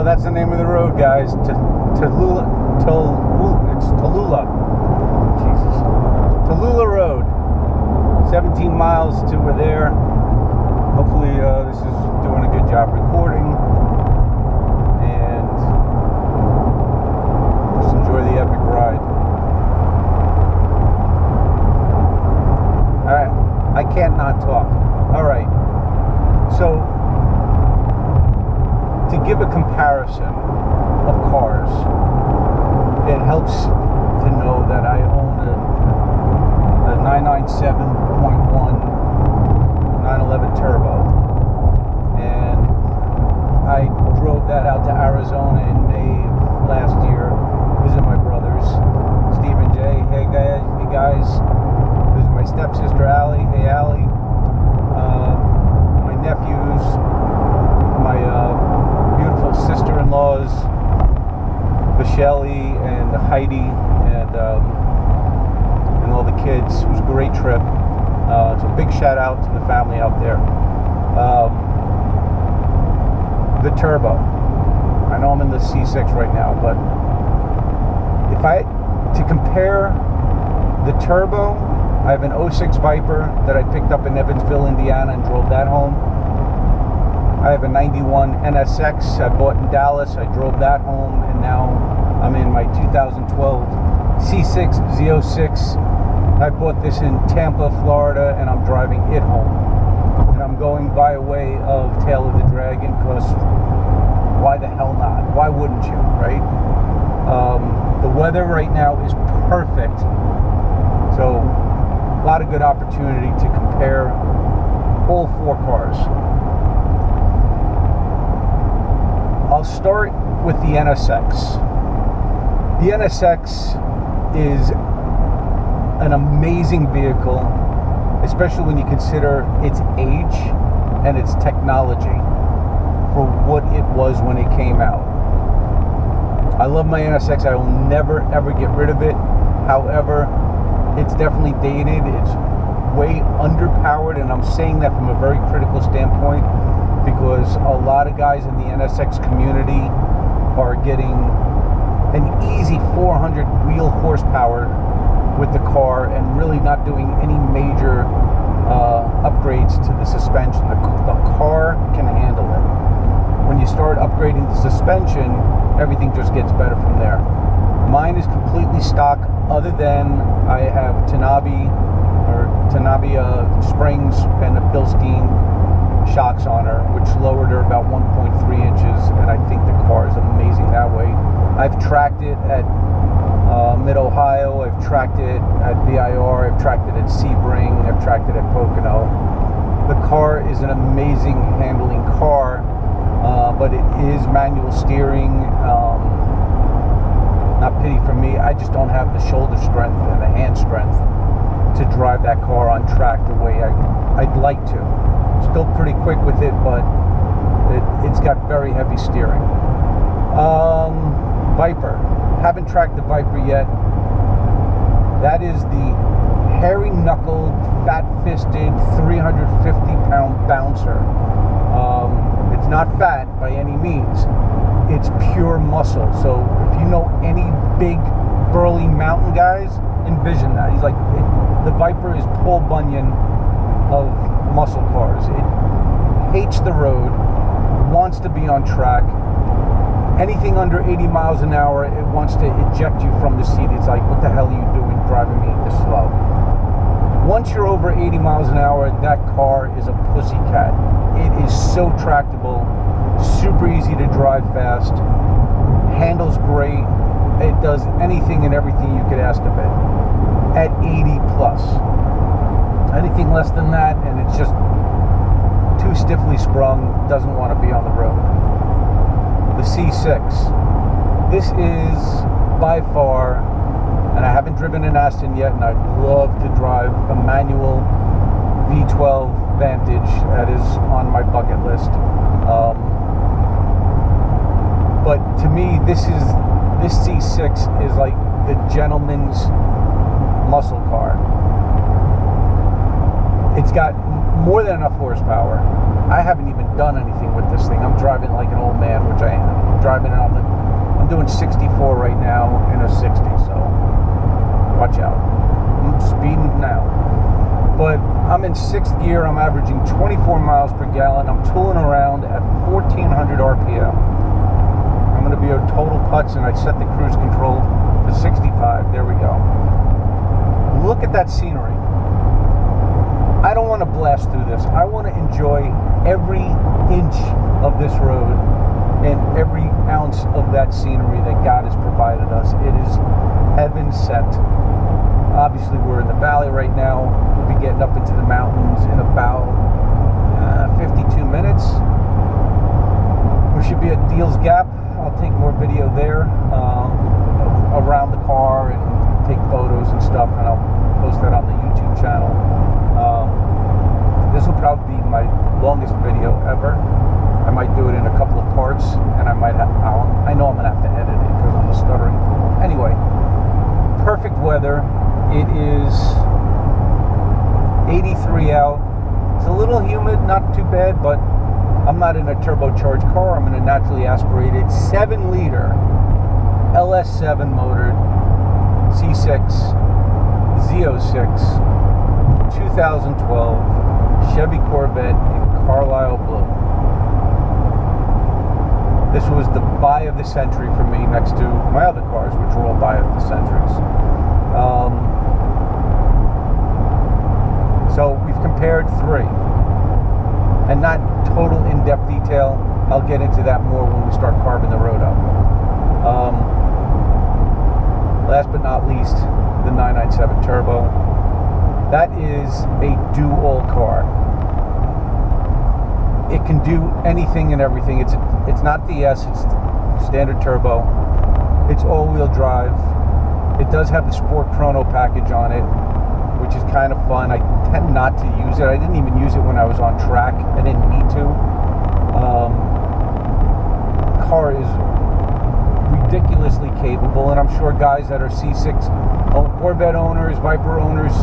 that's the name of the road, guys. Tallulah. It's Tallulah. Jesus. Tallulah Road. 17 miles till we're there. Hopefully this is doing a good job recording. And just enjoy the epic ride. Alright. I can't not talk. Alright. So, to give a comparison of cars, it helps to know that I own a 997.1 911 Turbo, and I drove that out to Arizona in May of last year, visit my brothers, Steve and Jay. Hey guys, this is my stepsister Allie. Hey Allie. My nephews, my beautiful sister-in-laws, Michelle and Heidi, and all the kids. It was a great trip. So big shout out to the family out there. The Turbo. I know I'm in the C6 right now, but if to compare the Turbo, I have an 06 Viper that I picked up in Evansville, Indiana, and drove that home. I have a 91 NSX I bought in Dallas. I drove that home, and now I'm in my 2012 C6 Z06. I bought this in Tampa, Florida, and I'm driving it home. And I'm going by way of Tail of the Dragon, because why the hell not? Why wouldn't you, right? The weather right now is perfect. So a lot of good opportunity to compare all four cars. I'll start with the NSX. The NSX is an amazing vehicle, especially when you consider its age and its technology for what it was when it came out. I love my NSX. I will never ever get rid of it. However, it's definitely dated. It's way underpowered, and I'm saying that from a very critical standpoint, because a lot of guys in the NSX community are getting an easy 400 wheel horsepower with the car and really not doing any major upgrades to the suspension. The car can handle it. When you start upgrading the suspension, everything just gets better from there. Mine is completely stock, other than I have Tanabe springs and the Bilstein shocks on her, which lowered her about 1.3 inches, and I think the car is amazing that way. I've tracked it at Mid-Ohio, I've tracked it at VIR, I've tracked it at Sebring, I've tracked it at Pocono. The car is an amazing handling car, but it is manual steering. Not pity for me, I just don't have the shoulder strength and the hand strength to drive that car on track the way I'd like to. Still pretty quick with it, but it's got very heavy steering. Viper. Haven't tracked the Viper yet. That is the hairy-knuckled, fat-fisted, 350-pound bouncer. It's not fat by any means. It's pure muscle. So if you know any big, burly mountain guys, envision that. He's like, the Viper is Paul Bunyan of muscle cars. It hates the road, wants to be on track. Anything under 80 miles an hour, it wants to eject you from the seat. It's like, what the hell are you doing driving me this slow? Once you're over 80 miles an hour, that car is a pussycat. It is so tractable, super easy to drive fast, handles great. It does anything and everything you could ask of it at 80 plus. Anything less than that, and it's just too stiffly sprung, doesn't want to be on the road. The C6. This is by far, and I haven't driven an Aston yet, and I'd love to drive a manual V12 Vantage. That is on my bucket list. But to me, this C6 is like the gentleman's muscle car. It's got more than enough horsepower. I haven't even done anything with this thing. I'm driving like an old man, which I am. I'm driving doing 64 right now in a 60, so watch out. I'm speeding now. But I'm in 6th gear. I'm averaging 24 miles per gallon. I'm tooling around at 1,400 RPM. I'm going to be a total putz, and I set the cruise control to 65. There we go. Look at that scenery. I don't want to blast through this. I want to enjoy every inch of this road and every ounce of that scenery that God has provided us. It is heaven sent. Obviously, we're in the valley right now. We'll be getting up into the mountains in about 52 minutes. We should be at Deals Gap. I'll take more video there around the car and take photos and stuff, and I'll post that on the YouTube channel. This will probably be my longest video ever. I might do it in a couple of parts, and I might have, I know I'm gonna have to edit it because I'm a stuttering fool. Anyway, perfect weather. It is 83 out. It's a little humid, not too bad, but I'm not in a turbocharged car. I'm in a naturally aspirated 7-liter LS7 motored C6 Z06 2012 Chevy Corvette in Carlisle blue. This was the buy of the century for me, next to my other cars, which were all buy of the centuries. So we've compared 3, and not total in-depth detail. I'll get into that more when we start carving the road up. Last but not least, the 997 Turbo. That is a do-all car. It can do anything and everything. It's not the S, it's standard turbo. It's all-wheel drive. It does have the Sport Chrono package on it, which is kind of fun. I tend not to use it. I didn't even use it when I was on track. I didn't need to. The car is ridiculously capable, and I'm sure guys that are C6 Corvette owners, Viper owners,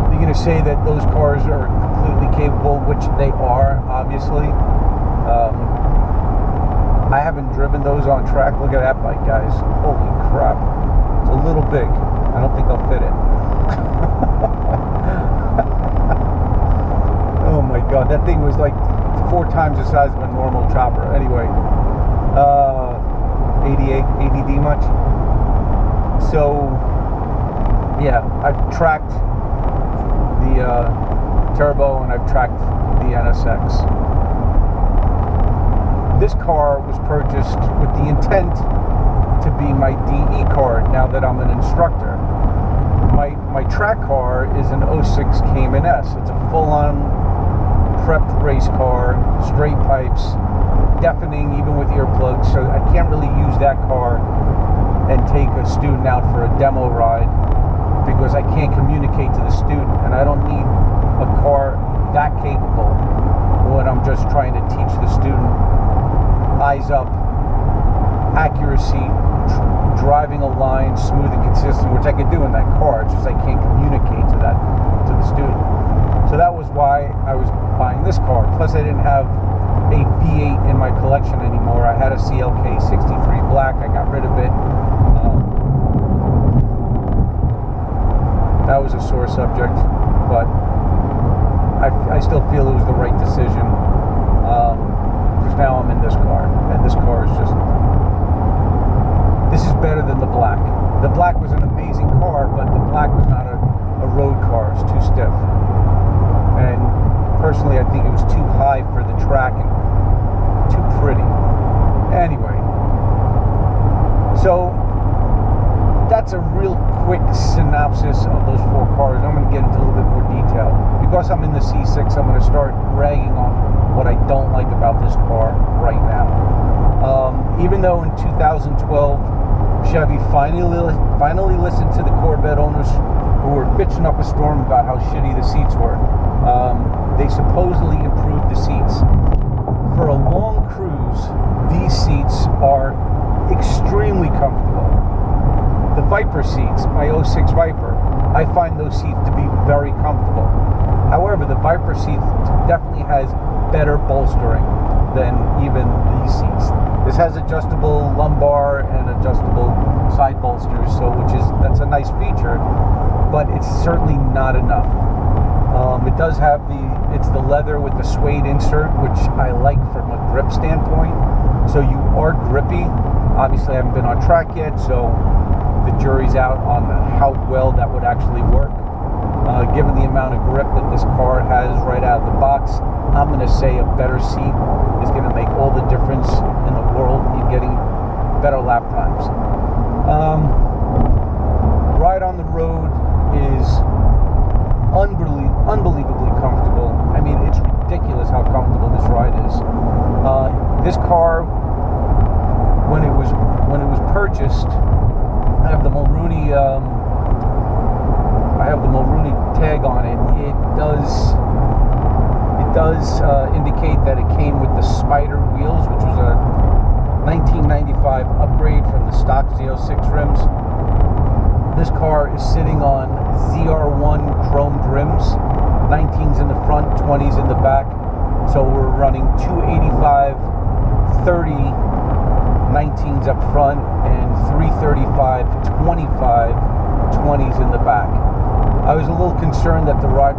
you're going to say that those cars are completely capable, which they are, obviously. I haven't driven those on track. Look at that bike, guys. Holy crap. It's a little big. I don't think I'll fit it. Oh my God, that thing was like 4 times the size of a normal chopper. Anyway, 88 ADD much? So, yeah, I've tracked the Turbo, and I've tracked the NSX. This car was purchased with the intent to be my DE car now that I'm an instructor. My track car is an 06 Cayman S. It's a full-on prepped race car, straight pipes, deafening even with earplugs, so I can't really use that car and take a student out for a demo ride because I can't communicate to the student, and I don't need a car that capable when I'm just trying to teach the student eyes up, accuracy, driving a line smooth and consistent, which I can do in that car. It's just I can't communicate to the student. So that was why I was buying this car. Plus, I didn't have a V8 in my collection anymore. I had a CLK 63 black. I got rid of it. That was a sore subject, but I still feel it was the right decision. Because now I'm in this car, and this car is just, this is better than the black. The black was an amazing car, but the black was not a road car. It's too stiff. And personally, I think it was too high for the track and too pretty. Anyway, so that's a real quick synopsis of those 4 cars. I'm going to get into a little bit more detail. Because I'm in the C6, I'm going to start bragging on what I don't like about this car right now. Even though in 2012, Chevy finally listened to the Corvette owners who were bitching up a storm about how shitty the seats were. They supposedly improved the seats. For a long cruise, these seats are extremely comfortable. The Viper seats, my 06 Viper, I find those seats to be very comfortable. However, the Viper seat definitely has better bolstering than even these seats. This has adjustable lumbar and adjustable side bolsters, that's a nice feature, but it's certainly not enough. It does have it's the leather with the suede insert, which I like from a grip standpoint. So you are grippy. Obviously, I haven't been on track yet, so the jury's out on how well that would actually work. Given the amount of grip that this car has right out of the box, I'm going to say a better seat is going to make all the difference in the world in getting better lap times. Ride on the road is unbelievably comfortable. I mean, it's ridiculous how comfortable this ride is. This car, when it was purchased, I have the Mulrooney tag on it. It does indicate that it came with the Spider wheels, which was a 1995 upgrade from the stock Z06 rims. This car is sitting on ZR1 chromed rims, 19s in the front, 20s in the back. So we're running 285, 30 19s up front and 335, 25 20s in the back. I was a little concerned that the ride